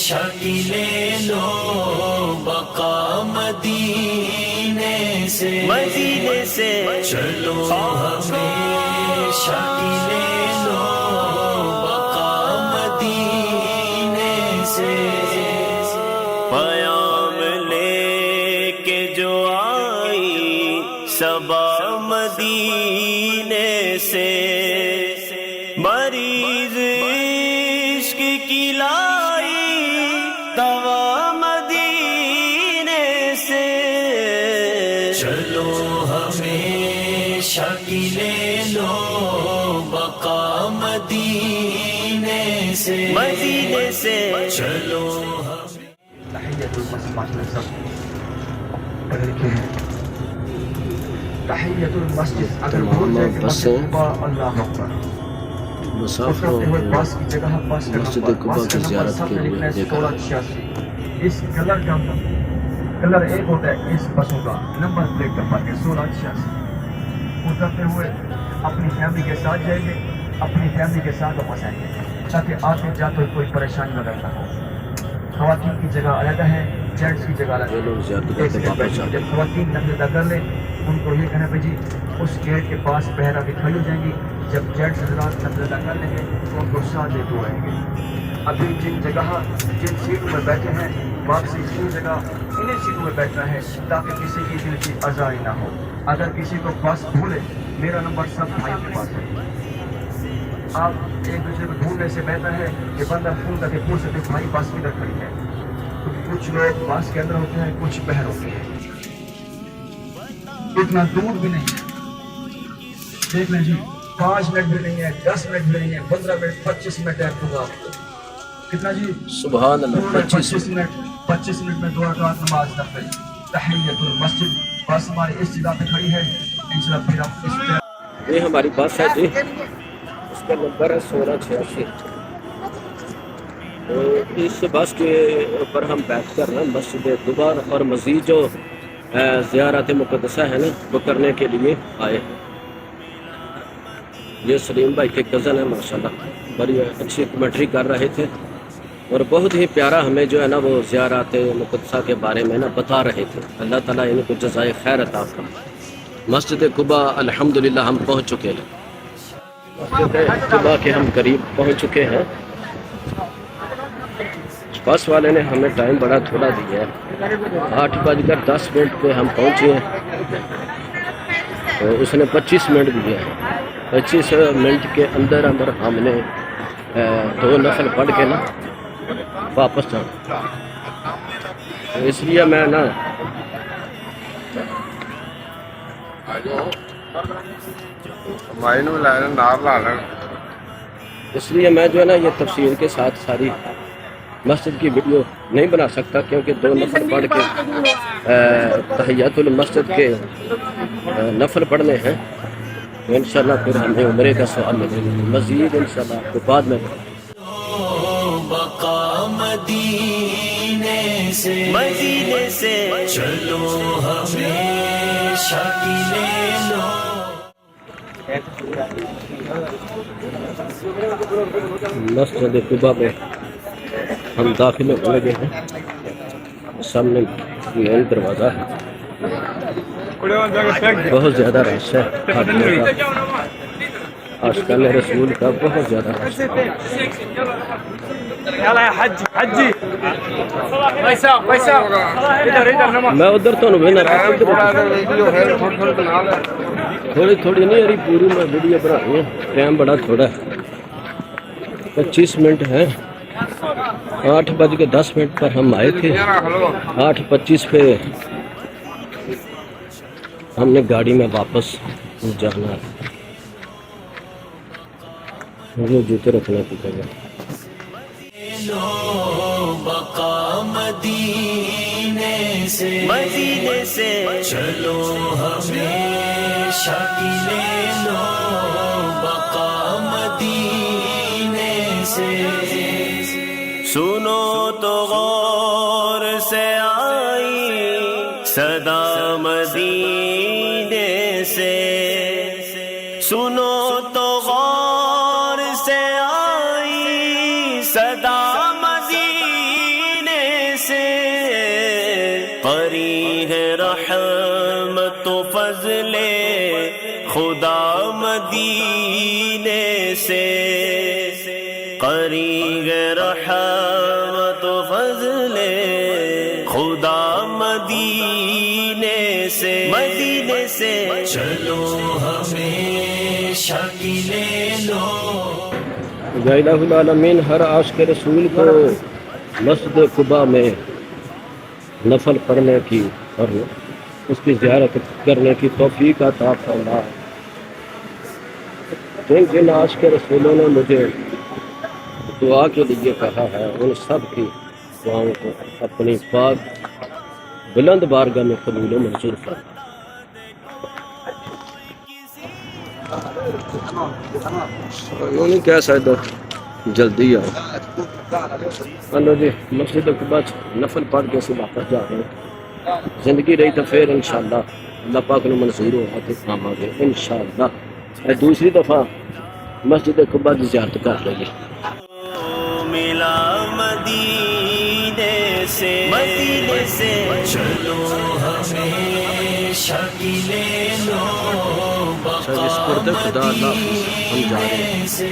شکلے لو بقا مدینے سے چلو ہمیشہ شکلے لو بقا مدینے سے پیام لے کے جو آئی صبا مدینے سے مریض عشق کی لائی دوا مدینے سے چلو ہمیشہ شکلے لو بقا مدینے سے چلو تحیت المسجد پڑھ لکھے ہیں تحیت المسجد اگر بھول جائے کہ مسجد قباء اللہ اکبر مسافروں کو مسجد قباء کی زیارت کے لیے دیکھا 1686 اس کلر کا کلر ایک ہوتا ہے اس بسوں کا نمبر پلیٹ کا فرق ہے 1686 اترتے ہوئے اپنی فیملی کے ساتھ جائیں گے اپنی فیملی کے ساتھ واپس آئیں گے تاکہ آتے جاتے ہوئے کوئی پریشانی نہ ہو خواتین کی جگہ علیحدہ ہے جینٹس کی جگہ علیحدہ لوگ زیارت کرتے واپس آتے جب خواتین نفل ادا کر لیں ان کو یہ کہنا بھائی اس گیٹ کے پاس پہرا کے کھڑی ہو جائیں گی جب جینٹس حضرات نفل ادا کر لیں گے تو ان کو ساتھ لیتے ہوئے آئیں گے ابھی جن سیٹوں میں بیٹھے ہیں واپسی اسی جگہ انہیں سیٹوں میں بیٹھنا ہے تاکہ کسی کی دل کی آزاری نہ ہو اگر کسی کو بس بھولے میرا نمبر سب بھائی کے پاس ہے آپ ایک دوسرے کو ڈھونڈنے سے بہتر ہے کہ بندہ فون کر کے پوچھ سکتے بھائی بس کدھر کھڑی ہے کچھ لوگ بس کے اندر ہوتے ہیں کچھ باہر ہوتے ہیں اتنا دور بھی نہیں ہے دیکھ لیں جی 5 منٹ بھی نہیں ہے 10 منٹ بھی نہیں ہے 15 منٹ 25 منٹ ہے تو آپ کو کتنا جی سبحان اللہ 25 منٹ میں 2 رکعت نماز نفل تحیت المسجد بس ہماری اس جگہ پہ کھڑی ہے انشاءاللہ پھر ہم اس پہ یہ ہماری بس ہے جی اس کا نمبر ہے 1686 تو اس بس کے اوپر ہم بیٹھ کر نا مسجد قباء اور مزید جو زیارت مقدسہ ہے نا وہ کرنے کے لیے آئے ہیں یہ سلیم بھائی کے کزن ہیں ماشاءاللہ بڑی اچھی کمنٹری کر رہے تھے اور بہت ہی پیارا ہمیں جو ہے نا وہ زیارت مقدسہ کے بارے میں نا بتا رہے تھے اللہ تعالیٰ ان کو جزائے خیر عطا فرمائے مسجد قباء الحمدللہ ہم پہنچ چکے ہیں مسجد قباء کے ہم قریب پہنچ چکے ہیں بس والے نے ہمیں ٹائم بڑا تھوڑا دیا ہے 8:10 پہ ہم پہنچے ہیں تو اس نے 25 منٹ دیا ہے 25 منٹ کے اندر ہم نے 2 نفل پڑھ کے نا واپس جانا تو اس لیے میں نا اس لیے میں جو ہے نا یہ تفصیل کے ساتھ ساری مسجد کی ویڈیو نہیں بنا سکتا کیونکہ 2 نفل پڑھ کے تحیت المسجد کے نفل پڑھنے ہیں تو انشاءاللہ پھر ہمیں عمرے کا سوال ملے گا مزید انشاءاللہ آپ کو بعد میں بقا مدینے سے چلو ہمیشہ شکلے لو مسجد قباء پہ ہم داخل ہونے لگے ہیں سامنے مین دروازہ ہے بہت زیادہ رش ہے عاشقان رسول کا بہت زیادہ رش ہے میں ادھر تو تھوڑی نہیں اری پوری میں ویڈیو بنا رہی ہوں ٹائم بڑا تھوڑا ہے 25 منٹ ہے 8:10 پر ہم آئے تھے 8:25 پہ ہم نے گاڑی میں واپس جانا ہے مجھے جوتے رکھنا پڑے گا لو بقا مدینے سے چلو ہمیشہ شکلے لو بقا مدینے سے سنو تو غور سے آئی صدا مدینے سے سنو تو غور سے آئی صدا مدینے خدا مدینے سے قریب رحمت و فضل خدا مدینے سے چلو ہمیشہ کی لے لو یا الہ العالمین، ہر عاشق رسول کو مسجد قباء میں نفل پڑھنے کی اور اس کی زیارت کرنے کی توفیق عطا فرما۔ جن عاشق رسولوں نے مجھے دعا کے لیے کہا ہے، ان سب کی دعاؤں کو اپنی پاک بلند بارگاہ میں قبول و منظور فرما۔ یوں نہیں کہہ سکتا جلدی آؤ۔ ہلو جی، مسجد قباء نفل پڑھ کے سے واپس جا رہے ہیں۔ زندگی رہی تو پھر انشاءاللہ اللہ پاک نے منظور ہوا تو کام آگے انشاءاللہ دوسری دفعہ مسجد قباء کی زیارت کر لیں گے۔ ملا مدینے سے چلو ہمیشہ کی لے لو سر اس پردے خدا اللہ ہم جا رہے ہیں۔ سے